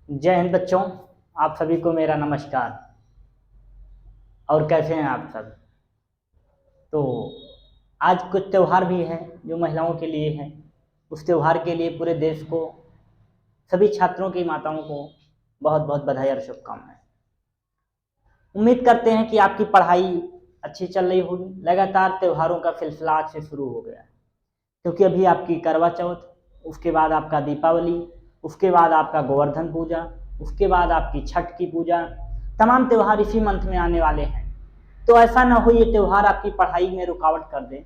जय हिंद बच्चों। आप सभी को मेरा नमस्कार। और कैसे हैं आप सब? तो आज कुछ त्यौहार भी हैं जो महिलाओं के लिए हैं। उस त्यौहार के लिए पूरे देश को, सभी छात्रों की माताओं को बहुत बहुत बधाई और शुभकामनाएं। उम्मीद करते हैं कि आपकी पढ़ाई अच्छी चल रही होगी। लगातार त्योहारों का सिलसिला आज से शुरू हो गया है, क्योंकि अभी आपकी करवा चौथ, उसके बाद आपका दीपावली, उसके बाद आपका गोवर्धन पूजा, उसके बाद आपकी छठ की पूजा। तमाम त्यौहार इसी मंथ में आने वाले हैं। तो ऐसा ना हो ये त्यौहार आपकी पढ़ाई में रुकावट कर दें।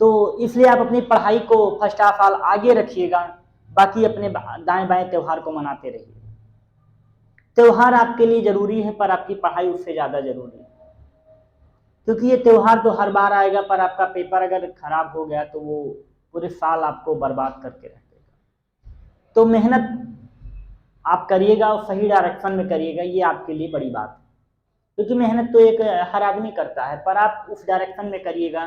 तो इसलिए आप अपनी पढ़ाई को फर्स्ट ऑफ ऑल आगे रखिएगा, बाकी अपने दाएं बाएं त्यौहार को मनाते रहिए। त्यौहार आपके लिए जरूरी है, पर आपकी पढ़ाई उससे ज़्यादा जरूरी है, क्योंकि ये त्यौहार तो हर बार आएगा, पर आपका पेपर अगर खराब हो गया तो वो पूरे साल आपको बर्बाद करके रख देगा। तो मेहनत आप करिएगा और सही डायरेक्शन में करिएगा, ये आपके लिए बड़ी बात है। क्योंकि मेहनत तो एक हर आदमी करता है, पर आप उस डायरेक्शन में करिएगा,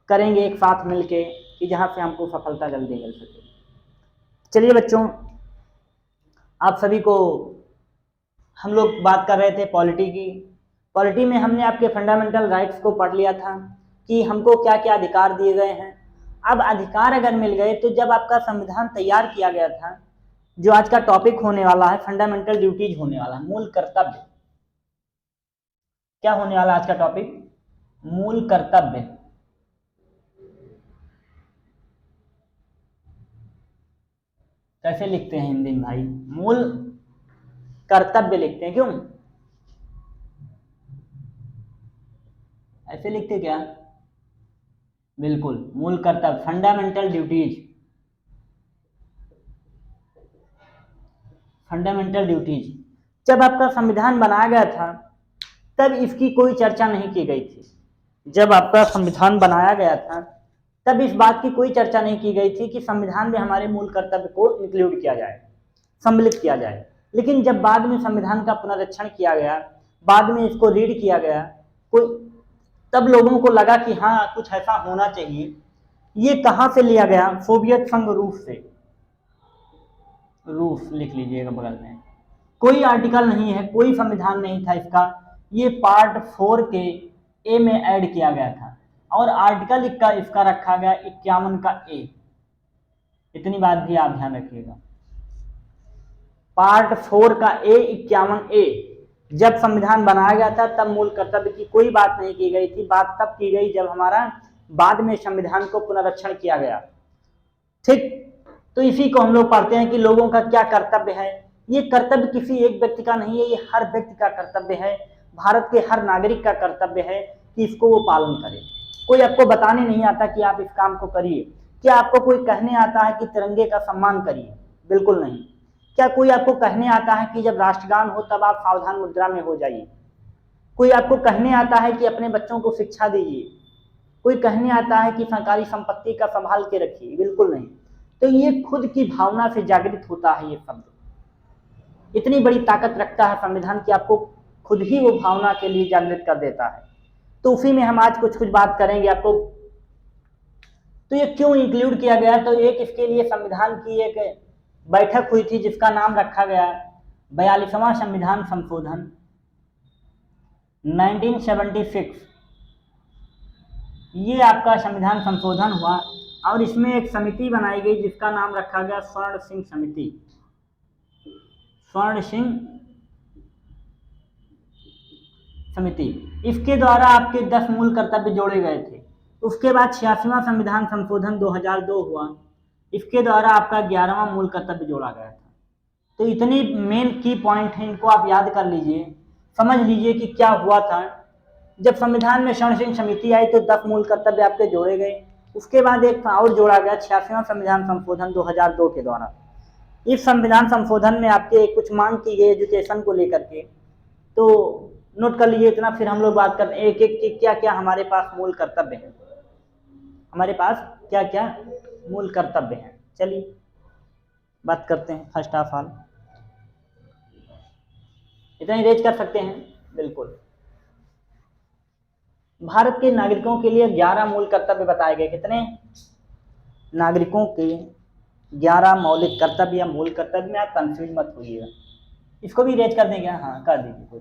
करेंगे एक साथ मिलके, कि जहाँ से हमको सफलता जल्दी मिल सके। चलिए बच्चों, आप सभी को हम लोग बात कर रहे थे पॉलिटी की। पॉलिटी में हमने आपके फंडामेंटल राइट्स को पढ़ लिया था कि हमको क्या क्या अधिकार दिए गए हैं। अब अधिकार अगर मिल गए तो जब आपका संविधान तैयार किया गया था, जो आज का टॉपिक होने वाला है फंडामेंटल ड्यूटीज होने वाला है, मूल कर्तव्य। क्या होने वाला आज का टॉपिक? मूल कर्तव्य। कैसे लिखते हैं हिंदी में भाई? मूल कर्तव्य लिखते हैं, क्यों ऐसे लिखते क्या? बिल्कुल, मूल कर्तव्य, फंडामेंटल ड्यूटीज। फंडामेंटल ड्यूटीज जब आपका संविधान बनाया गया था तब इसकी कोई चर्चा नहीं की गई थी। जब आपका संविधान बनाया गया था तब इस बात की कोई चर्चा नहीं की गई थी कि संविधान में हमारे मूल कर्तव्य को इंक्लूड किया जाए, सम्मिलित किया जाए। लेकिन जब बाद में संविधान का पुनरीक्षण किया गया, बाद में इसको रीड किया गया, कोई तब लोगों को लगा कि हाँ कुछ ऐसा होना चाहिए। ये कहाँ से लिया गया? सोवियत संघ रूस से। रूस लिख लीजिएगा बगल में। कोई आर्टिकल नहीं है, कोई संविधान नहीं था इसका। ये पार्ट 4 के ए में ऐड किया गया था, और आर्टिकल इसका रखा गया 51 का ए। इतनी बात भी आप ध्यान रखिएगा। पार्ट 4 का ए 51 ए। जब संविधान बनाया गया था तब मूल कर्तव्य की कोई बात नहीं की गई थी। बात तब की गई जब हमारा बाद में संविधान को पुनरीक्षण किया गया। ठीक, तो इसी को हम लोग पढ़ते हैं कि लोगों का क्या कर्तव्य है। ये कर्तव्य किसी एक व्यक्ति का नहीं है, ये हर व्यक्ति का कर्तव्य है। भारत के हर नागरिक का कर्तव्य है कि इसको वो पालन करे। कोई आपको बताने नहीं आता कि आप इस काम को करिए। क्या आपको कोई कहने आता है कि तिरंगे का सम्मान करिए? बिल्कुल नहीं। क्या कोई आपको कहने आता है कि जब राष्ट्रगान हो तब आप सावधान मुद्रा में हो जाइए? कोई आपको कहने आता है कि अपने बच्चों को शिक्षा दीजिए? कोई कहने आता है कि सरकारी संपत्ति का संभाल के रखिए? बिल्कुल नहीं। तो ये खुद की भावना से जागृत होता है। ये शब्द इतनी बड़ी ताकत रखता है संविधान की, आपको खुद ही वो भावना के लिए जागृत कर देता है। तो उसी में हम आज कुछ बात करेंगे आपको। तो ये क्यों इंक्लूड किया गया? तो एक इसके लिए संविधान की एक बैठक हुई थी जिसका नाम रखा गया 42वां संविधान संशोधन 1976। ये आपका संविधान संशोधन हुआ और इसमें एक समिति बनाई गई जिसका नाम रखा गया स्वर्ण सिंह समिति। स्वर्ण सिंह समिति। इसके द्वारा आपके 10 मूल कर्तव्य जोड़े गए थे। उसके बाद 86वां संविधान संशोधन 2002 हुआ। इसके द्वारा आपका 11वां मूल कर्तव्य जोड़ा गया था। तो इतनी मेन की पॉइंट है, इनको आप याद कर लीजिए, समझ लीजिए कि क्या हुआ था। जब संविधान में स्वर्ण सिंह समिति आई तो 10 मूल कर्तव्य आपके जोड़े गए। उसके बाद एक और जोड़ा गया 86वां संविधान संशोधन 2002 के द्वारा। इस संविधान संशोधन में आपके कुछ मांग की गई एजुकेशन को लेकर के। तो नोट कर लीजिए इतना, फिर हम लोग बात करते हैं एक एक कि क्या क्या हमारे पास मूल कर्तव्य है। हमारे पास क्या क्या मूल कर्तव्य हैं, चलिए बात करते हैं। फर्स्ट ऑफ ऑल इतना ही रेज कर सकते हैं। बिल्कुल, भारत के नागरिकों के लिए 11 मूल कर्तव्य बताए गए। कितने? नागरिकों के 11 मौलिक कर्तव्य या मूल कर्तव्य में आप कंफ्यूज मत होइएगा। इसको भी रेज कर देंगे, हाँ कर दीजिए।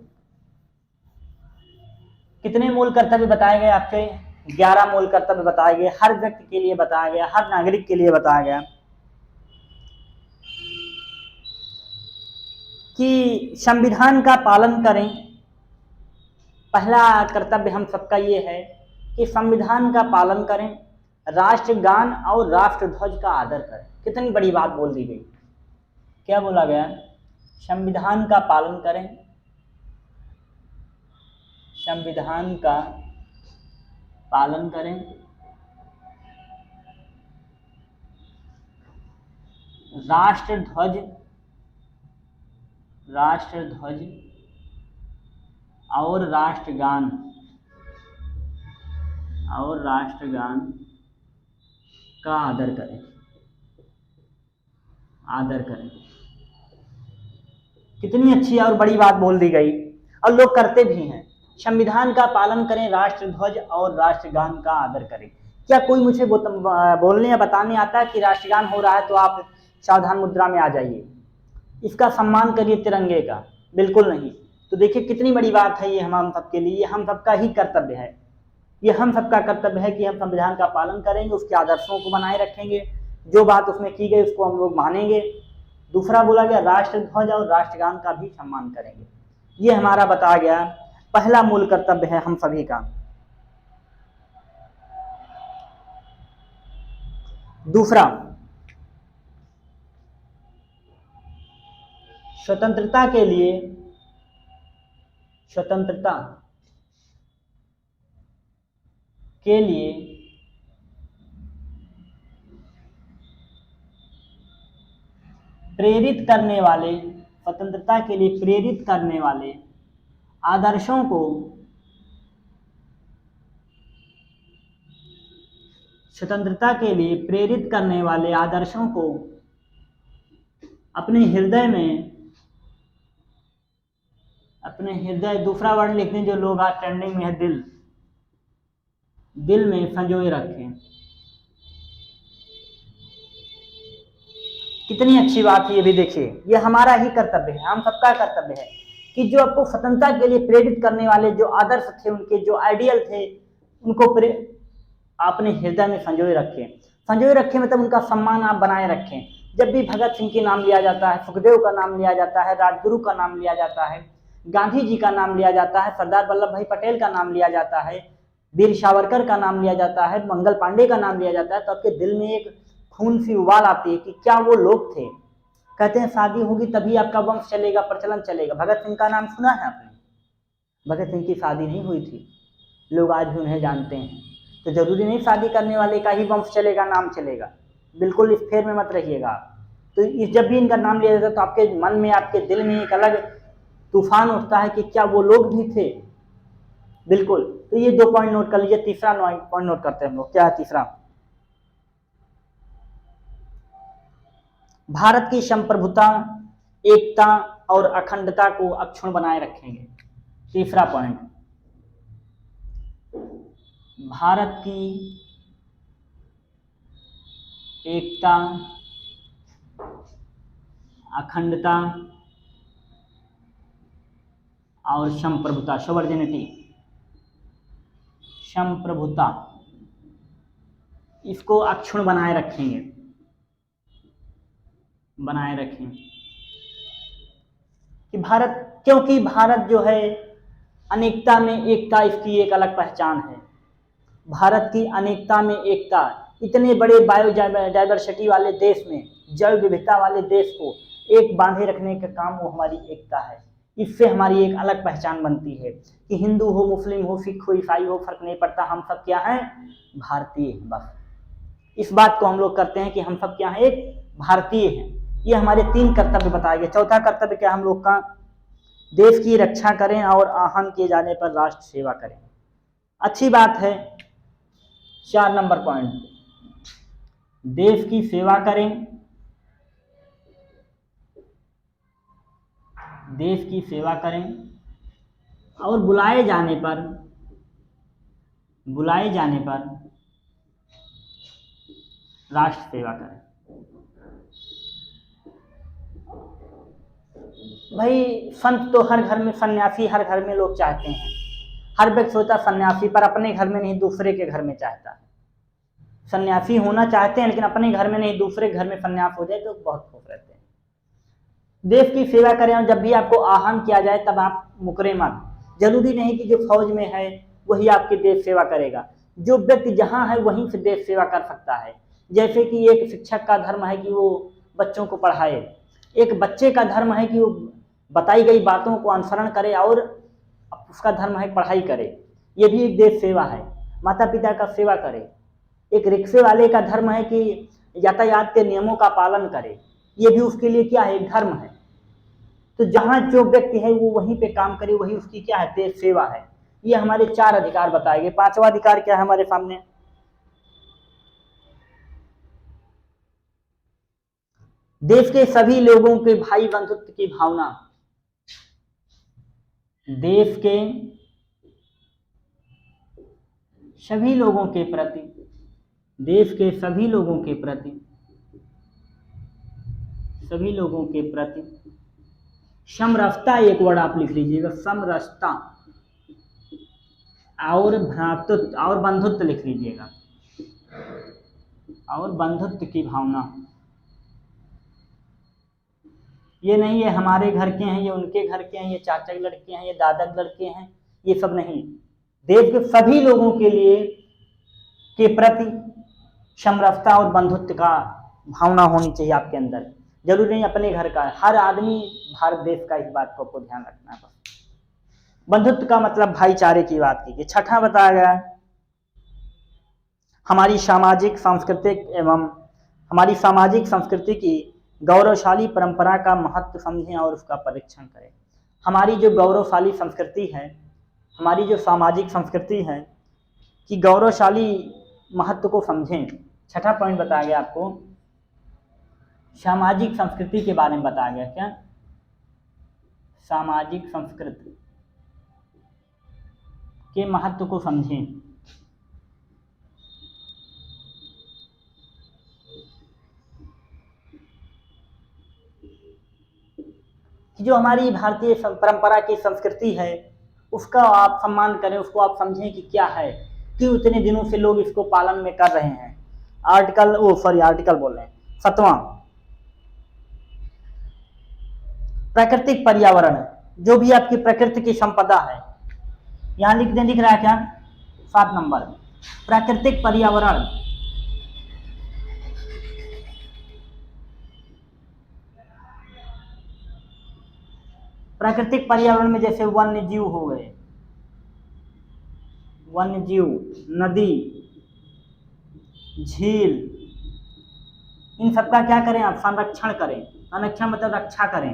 कितने मूल कर्तव्य बताए गए आपके? 11 मूल कर्तव्य बताए गए, हर व्यक्ति के लिए बताया गया, हर नागरिक के लिए बताया गया कि संविधान का पालन करें। पहला कर्तव्य हम सबका ये है कि संविधान का पालन करें, राष्ट्रगान और राष्ट्रध्वज का आदर करें। कितनी बड़ी बात बोल दी गई। क्या बोला गया? संविधान का पालन करें, संविधान का पालन करें, राष्ट्रध्वज और राष्ट्रगान का आदर करें। कितनी अच्छी और बड़ी बात बोल दी गई, और लोग करते भी हैं। संविधान का पालन करें, राष्ट्रध्वज और राष्ट्रगान का आदर करें। क्या कोई मुझे बोलने या बताने आता है कि राष्ट्रगान हो रहा है तो आप सावधान मुद्रा में आ जाइए, इसका सम्मान करिए तिरंगे का? बिल्कुल नहीं। तो देखिए कितनी बड़ी बात है ये हम सबके लिए, हम सबका ही कर्तव्य है। ये हम सबका कर्तव्य है कि हम संविधान का पालन करेंगे, उसके आदर्शों को बनाए रखेंगे, जो बात उसमें की गई उसको हम लोग मानेंगे। दूसरा बोला गया राष्ट्रध्वज और राष्ट्रगान का भी सम्मान करेंगे। ये हमारा बताया गया पहला मूल कर्तव्य है हम सभी का। दूसरा, स्वतंत्रता के लिए प्रेरित करने वाले, स्वतंत्रता के लिए प्रेरित करने वाले आदर्शों को, स्वतंत्रता के लिए प्रेरित करने वाले आदर्शों को अपने हृदय, दूसरा वर्ड लिख दें जो लोग आज ट्रेंडिंग में है, दिल में संजोए रखें। कितनी अच्छी बात है ये भी देखिए, ये हमारा ही कर्तव्य है, हम सबका कर्तव्य है कि जो आपको स्वतंत्रता के लिए प्रेरित करने वाले जो आदर्श थे, उनके जो आइडियल थे, उनको अपने हृदय में संजोए रखें मतलब उनका सम्मान आप बनाए रखें। जब भी भगत सिंह के नाम लिया जाता है, सुखदेव का नाम लिया जाता है, राजगुरु का नाम लिया जाता है, गांधी जी का नाम लिया जाता है, सरदार वल्लभ भाई पटेल का नाम लिया जाता है, वीर सावरकर का नाम लिया जाता है, मंगल पांडे का नाम लिया जाता है, तो आपके दिल में एक खून सी उबाल आती है कि क्या वो लोग थे। कहते हैं शादी होगी तभी आपका वंश चलेगा, प्रचलन चलेगा। भगत सिंह का नाम सुना है आपने? भगत सिंह की शादी नहीं हुई थी, लोग आज भी उन्हें जानते हैं। तो जरूरी नहीं शादी करने वाले का ही वंश चलेगा, नाम चलेगा। बिल्कुल इस फेर में मत रहिएगा। तो जब भी इनका नाम लिया जाता है तो आपके मन में, आपके दिल में एक अलग तूफान उठता है कि क्या वो लोग भी थे। बिल्कुल। तो ये 2 पॉइंट नोट कर लीजिए। तीसरा पॉइंट नोट करते हैं हम लोग। क्या है तीसरा? भारत की संप्रभुता, एकता और अखंडता को अक्षुण्ण बनाए रखेंगे। तीसरा पॉइंट, भारत की एकता, अखंडता और संप्रभुता, सोवर्जेनिटी, संप्रभुता, इसको अक्षुण्ण बनाए रखें। कि भारत, क्योंकि भारत जो है अनेकता में एकता, इसकी एक अलग पहचान है। भारत की अनेकता में एकता, इतने बड़े बायोडाइवर्सिटी वाले देश में, जैव विविधता वाले देश को एक बांधे रखने का काम वो हमारी एकता है। इससे हमारी एक अलग पहचान बनती है कि हिंदू हो, मुस्लिम हो, सिख हो, ईसाई हो, फर्क नहीं पड़ता, हम सब क्या हैं? भारतीय हैं। बस इस बात को हम लोग करते हैं कि हम सब क्या हैं? एक भारतीय हैं। ये हमारे 3 कर्तव्य बताए गए। चौथा कर्तव्य क्या हम लोग का? देश की रक्षा करें और आहन किए जाने पर राष्ट्र सेवा करें। अच्छी बात है। 4 नंबर पॉइंट, देश की सेवा करें, देश की सेवा करें और बुलाए जाने पर राष्ट्र सेवा करें। भाई संत तो हर घर में, सन्यासी हर घर में लोग चाहते हैं। हर व्यक्ति सोचता सन्यासी, पर अपने घर में नहीं दूसरे के घर में चाहता है। सन्यासी होना चाहते हैं लेकिन अपने घर में नहीं, दूसरे घर में सन्यास हो जाए तो बहुत खुश रहते हैं। देश की सेवा करें और जब भी आपको आह्वान किया जाए तब आप मुकरे मत। जरूरी नहीं कि जो फौज में है वही आपकी देश सेवा करेगा। जो व्यक्ति जहाँ है वहीं से देश सेवा कर सकता है। जैसे कि एक शिक्षक का धर्म है कि वो बच्चों को पढ़ाए, एक बच्चे का धर्म है कि वो बताई गई बातों को अनुसरण करे, और उसका धर्म है पढ़ाई करे। ये भी एक देश सेवा है, माता पिता का सेवा करे। एक रिक्शे वाले का धर्म है कि यातायात के नियमों का पालन करे। ये भी उसके लिए क्या है, एक धर्म है। तो जहाँ जो व्यक्ति है वो वहीं पे काम करे, वही उसकी क्या है, देश सेवा है। ये हमारे 4 अधिकार बताए गए। 5वां अधिकार क्या है हमारे सामने, देश के सभी लोगों के भाई बंधुत्व की भावना। देश के सभी लोगों के प्रति, देश के सभी लोगों के प्रति, सभी लोगों के प्रति समरसता, एक वर्ड आप लिख लीजिएगा, समरसता और भ्रातृत्व और बंधुत्व लिख लीजिएगा, और बंधुत्व की भावना। ये नहीं है हमारे घर के हैं, ये उनके घर के हैं, ये चाचा के लड़के हैं, ये दादा के लड़के हैं, ये सब नहीं। देश के सभी लोगों के लिए के प्रति समरसता और बंधुत्व का भावना होनी चाहिए आपके अंदर। जरूरी नहीं अपने घर का, हर आदमी भारत देश का, इस बात को ध्यान रखना है। बंधुत्व का मतलब भाईचारे की बात कीजिए। 6वां बताया गया है हमारी सामाजिक सांस्कृतिक एवं हमारी सामाजिक संस्कृति की गौरवशाली परंपरा का महत्व समझें और उसका परीक्षण करें। हमारी जो गौरवशाली संस्कृति है, हमारी जो सामाजिक संस्कृति है कि गौरवशाली महत्व को समझें। 6वां पॉइंट बताया गया आपको, सामाजिक संस्कृति के बारे में बताया गया। क्या, सामाजिक संस्कृति के महत्व को समझें। जो हमारी भारतीय परंपरा की संस्कृति है उसका आप सम्मान करें, उसको आप समझें कि क्या है, कि उतने दिनों से लोग इसको पालन में कर रहे हैं। आर्टिकल बोल रहे हैं 7वां, प्राकृतिक पर्यावरण। जो भी आपकी प्रकृति की संपदा है, यहां लिख रहा है क्या, 7 नंबर, प्राकृतिक पर्यावरण। प्राकृतिक पर्यावरण में जैसे वन्य जीव हो गए, वन्य जीव, नदी, झील, इन सबका क्या करें आप, संरक्षण करें। संरक्षण मतलब रक्षा करें।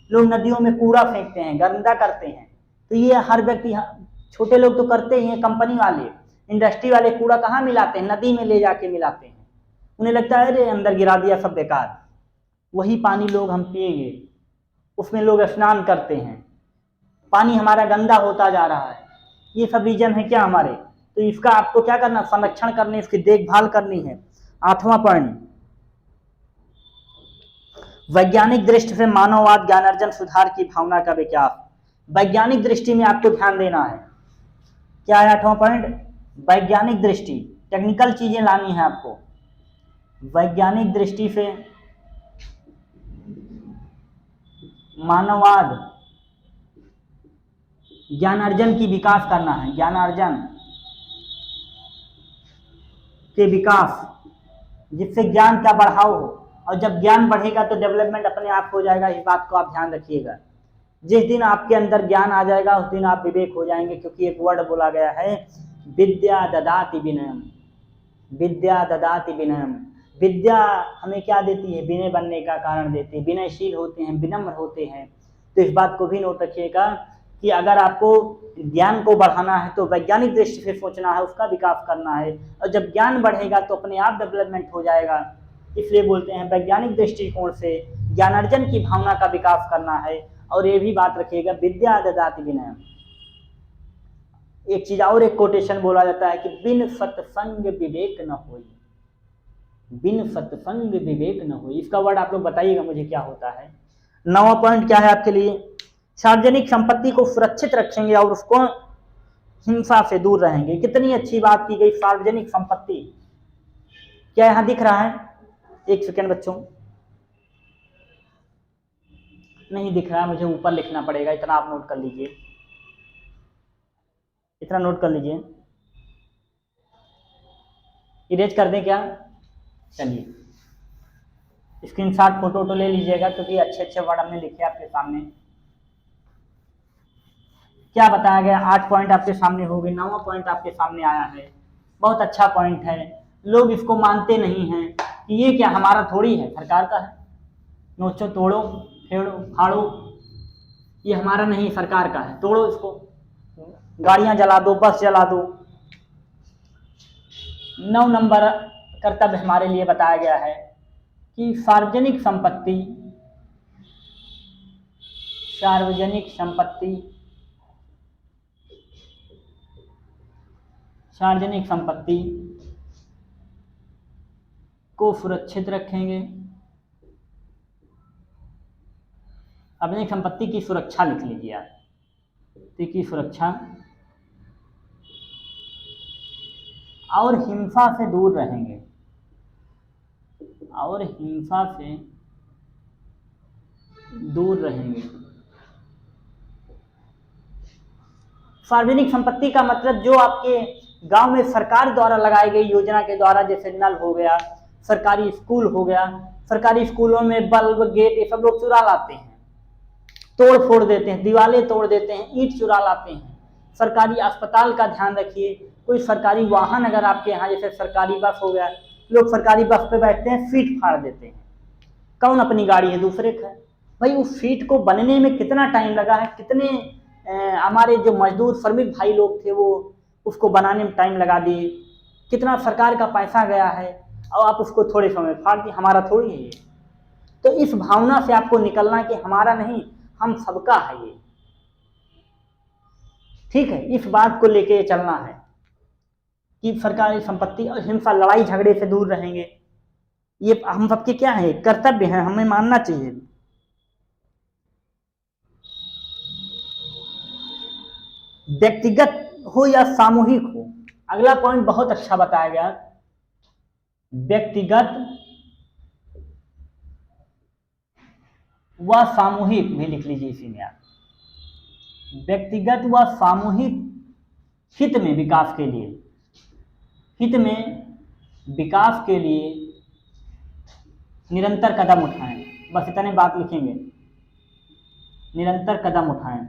लोग नदियों में कूड़ा फेंकते हैं, गंदा करते हैं, तो ये हर व्यक्ति, छोटे लोग तो करते ही हैं, कंपनी वाले, इंडस्ट्री वाले कूड़ा कहाँ मिलाते हैं, नदी में ले जाके मिलाते हैं। उन्हें लगता है अरे अंदर गिरा दिया सब बेकार, वही पानी लोग हम पिएंगे, उसमें लोग स्नान करते हैं, पानी हमारा गंदा होता जा रहा है। ये सब रीजन है क्या हमारे, तो इसका आपको क्या करना, संरक्षण करनी, इसकी देखभाल करनी है। 8वां पॉइंट, वैज्ञानिक दृष्टि से मानववाद, ज्ञानार्जन, सुधार की भावना का विकास। वैज्ञानिक दृष्टि में आपको ध्यान देना है। क्या है 8वां पॉइंट, वैज्ञानिक दृष्टि, टेक्निकल चीजें लानी है आपको। वैज्ञानिक दृष्टि से मानववाद, ज्ञानार्जन की विकास करना है, ज्ञानार्जन के विकास, जिससे ज्ञान का बढ़ाव हो, और जब ज्ञान बढ़ेगा तो डेवलपमेंट अपने आप हो जाएगा। इस बात को आप ध्यान रखिएगा। जिस दिन आपके अंदर ज्ञान आ जाएगा उस दिन आप विवेक हो जाएंगे, क्योंकि एक वर्ड बोला गया है, विद्या ददाति विनयम, विद्या ददाति विनयम। विद्या हमें क्या देती है, विनय बनने का कारण देती है, विनयशील होते हैं, विनम्र होते हैं। तो इस बात को भी नोट रखिएगा कि अगर आपको ज्ञान को बढ़ाना है तो वैज्ञानिक दृष्टि से सोचना है, उसका विकास करना है, और जब ज्ञान बढ़ेगा तो अपने आप डेवलपमेंट हो जाएगा। इसलिए बोलते हैं वैज्ञानिक दृष्टिकोण से ज्ञानार्जन की भावना का विकास करना है। और ये भी बात रखिएगा, विद्या ददाति विनयम। एक चीज और, एक कोटेशन बोला जाता है कि बिन सत्संग विवेक न होई, बिन सत्संग विवेक न होई। इसका वर्ड आप लोग बताइएगा मुझे क्या होता है। 9वां पॉइंट क्या है आपके लिए? सार्वजनिक संपत्ति को सुरक्षित रखेंगे और उसको हिंसा से दूर रहेंगे। कितनी अच्छी बात की गई, सार्वजनिक संपत्ति। क्या यहां दिख रहा है? एक सेकेंड बच्चों, नहीं दिख रहा है, मुझे ऊपर लिखना पड़ेगा, इतना आप नोट कर लीजिए, इतना नोट कर लीजिए। इरेज कर दें क्या? चलिए स्क्रीनशॉट फोटो तो ले लीजिएगा, क्योंकि अच्छे अच्छे वर्ड हमने लिखे आपके सामने। क्या बताया गया? 8 पॉइंट आपके सामने हो गए। 9वां पॉइंट आपके सामने आया है, बहुत अच्छा पॉइंट है। लोग इसको मानते नहीं हैं कि ये क्या हमारा थोड़ी है, सरकार का है। नोचो, तोड़ो, फेड़ो, फाड़ो, ये हमारा नहीं सरकार का है, तोड़ो इसको, गाड़ियां जला दो, बस जला दो। 9 नंबर कर्तव्य हमारे लिए बताया गया है कि सार्वजनिक संपत्ति, सार्वजनिक संपत्ति, सार्वजनिक संपत्ति को सुरक्षित रखेंगे। अपनी संपत्ति की सुरक्षा लिख लीजिए आप, की सुरक्षा और हिंसा से दूर रहेंगे, और हिंसा से दूर रहेंगे। सार्वजनिक संपत्ति का मतलब जो आपके गांव में सरकार द्वारा लगाई गई योजना के द्वारा, जैसे नल हो गया, सरकारी स्कूल हो गया, सरकारी स्कूलों में बल्ब, गेट, ये सब लोग चुरा लाते हैं, तोड़ फोड़ देते हैं, दीवारें तोड़ देते हैं, ईंट चुरा लाते हैं। सरकारी अस्पताल का ध्यान रखिए। कोई सरकारी वाहन अगर आपके यहाँ, जैसे सरकारी बस हो गया, लोग सरकारी बस पे बैठते हैं, सीट फाड़ देते हैं। कौन अपनी गाड़ी है, दूसरे का। भाई उस सीट को बनने में कितना टाइम लगा है, कितने हमारे जो मजदूर श्रमिक भाई लोग थे वो उसको बनाने में टाइम लगा दिए, कितना सरकार का पैसा गया है, और आप उसको थोड़े समय फाड़ दिए, हमारा थोड़ी है ये। तो इस भावना से आपको निकलना कि हमारा नहीं, हम सबका है ये, ठीक है। इस बात को लेके चलना है कि सरकारी संपत्ति और हिंसा, लड़ाई झगड़े से दूर रहेंगे। ये हम सबके क्या है, कर्तव्य है, हमें मानना चाहिए। व्यक्तिगत हो या सामूहिक हो, अगला पॉइंट बहुत अच्छा बताया गया। व्यक्तिगत व सामूहिक भी लिख लीजिए इसी में आप। व्यक्तिगत व सामूहिक हित में विकास के लिए, हित में विकास के लिए निरंतर कदम उठाएं। बस इतने बात लिखेंगे, निरंतर कदम उठाएं।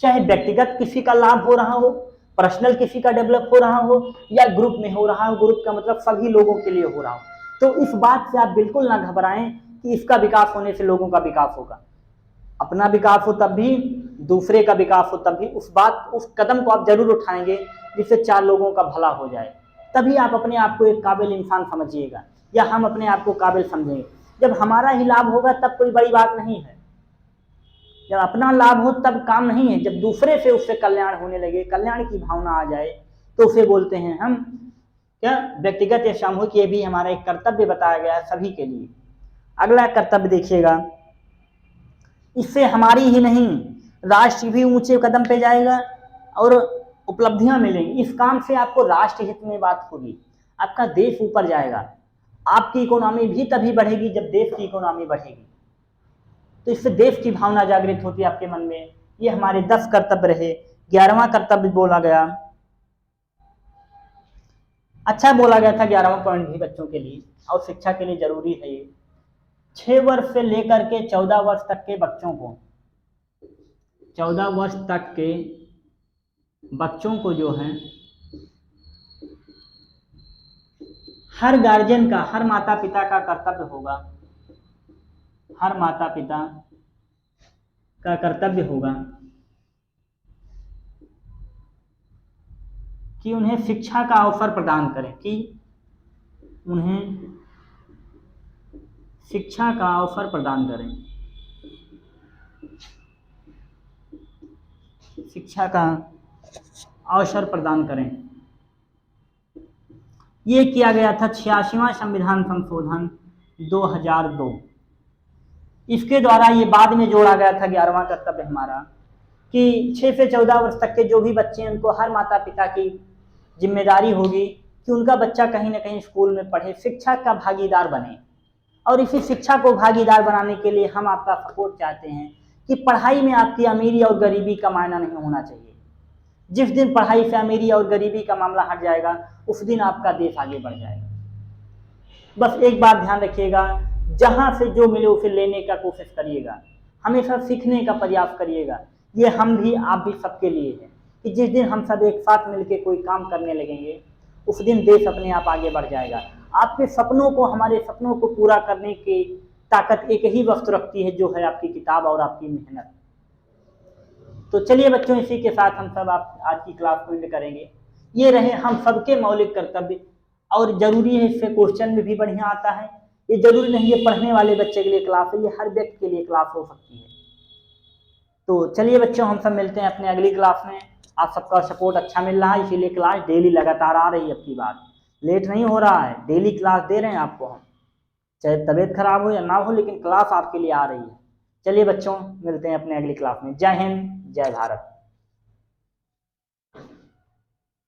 चाहे व्यक्तिगत किसी का लाभ हो रहा हो, पर्सनल किसी का डेवलप हो रहा हो, या ग्रुप में हो रहा हो, ग्रुप का मतलब सभी लोगों के लिए हो रहा हो, तो इस बात से आप बिल्कुल ना घबराएं कि इसका विकास होने से लोगों का विकास होगा। अपना विकास हो तब भी, दूसरे का विकास हो तब भी, उस कदम को आप जरूर उठाएंगे जिससे 4 लोगों का भला हो जाए। तभी आप अपने आप को एक काबिल इंसान समझिएगा, या हम अपने आप को काबिल समझेंगे। जब हमारा ही लाभ होगा तब कोई बड़ी बात नहीं है, जब अपना लाभ हो तब काम नहीं है। जब दूसरे से उससे कल्याण होने लगे, कल्याण की भावना आ जाए, तो उसे बोलते हैं हम क्या, व्यक्तिगत या सामूहिक। ये भी हमारा एक कर्तव्य बताया गया है सभी के लिए। अगला कर्तव्य देखिएगा, इससे हमारी ही नहीं, राष्ट्र भी ऊंचे कदम पे जाएगा और उपलब्धियां मिलेंगी। इस काम से आपको राष्ट्र हित में बात होगी, आपका देश ऊपर जाएगा। आपकी इकोनॉमी भी तभी बढ़ेगी जब देश की इकोनॉमी बढ़ेगी, तो इससे देश की भावना जागृत होती है आपके मन में। ये हमारे 10 कर्तव्य रहे। 11वां कर्तव्य बोला गया, अच्छा बोला गया था 11वां पॉइंट भी बच्चों के लिए और शिक्षा के लिए जरूरी है ये। 6 वर्ष से लेकर के 14 वर्ष तक के बच्चों को, 14 वर्ष तक के बच्चों को जो है, हर गार्जियन का, हर माता पिता का कर्तव्य होगा, हर माता पिता का कर्तव्य होगा कि उन्हें शिक्षा का अवसर प्रदान करें, कि उन्हें शिक्षा का अवसर प्रदान करें, शिक्षा का अवसर प्रदान करें। ये किया गया था 86वां संविधान संशोधन 2002। इसके द्वारा ये बाद में जोड़ा गया था 11वां कर्तव्य हमारा कि 6 से 14 वर्ष तक के जो भी बच्चे हैं उनको हर माता पिता की जिम्मेदारी होगी कि उनका बच्चा कहीं ना कहीं स्कूल में पढ़े, शिक्षा का भागीदार बने। और इसी शिक्षा को भागीदार बनाने के लिए हम आपका सपोर्ट चाहते हैं कि पढ़ाई में आपकी अमीरी और गरीबी का मायना नहीं होना चाहिए। जिस दिन पढ़ाई से अमीरी और गरीबी का मामला हट जाएगा उस दिन आपका देश आगे बढ़ जाएगा। बस एक बात ध्यान रखिएगा, जहां से जो मिले उसे लेने का कोशिश करिएगा, हमेशा सीखने का प्रयास करिएगा। ये हम भी आप भी सबके लिए है कि जिस दिन हम सब एक साथ मिलकर कोई काम करने लगेंगे उस दिन देश अपने आप आगे बढ़ जाएगा। आपके सपनों को, हमारे सपनों को पूरा करने की ताकत एक ही वस्तु रखती है, जो है आपकी किताब और आपकी मेहनत। तो चलिए बच्चों, इसी के साथ हम सब आप आज की क्लास को एंड करेंगे। ये रहे हम सबके मौलिक कर्तव्य, और जरूरी है इससे क्वेश्चन में भी बढ़िया आता है। ये जरूरी नहीं है पढ़ने वाले बच्चे के लिए क्लास है, ये हर व्यक्ति के लिए क्लास हो सकती है। तो चलिए बच्चों, हम सब मिलते हैं अपने अगली क्लास में। आप सबका सपोर्ट अच्छा मिल रहा है, इसीलिए क्लास डेली लगातार आ रही है। अब की बात लेट नहीं हो रहा है, डेली क्लास दे रहे हैं आपको हम, चाहे तबीयत खराब हो या ना हो, लेकिन क्लास आपके लिए आ रही है। चलिए बच्चों, मिलते हैं अपने अगली क्लास में। जय हिंद, जय भारत।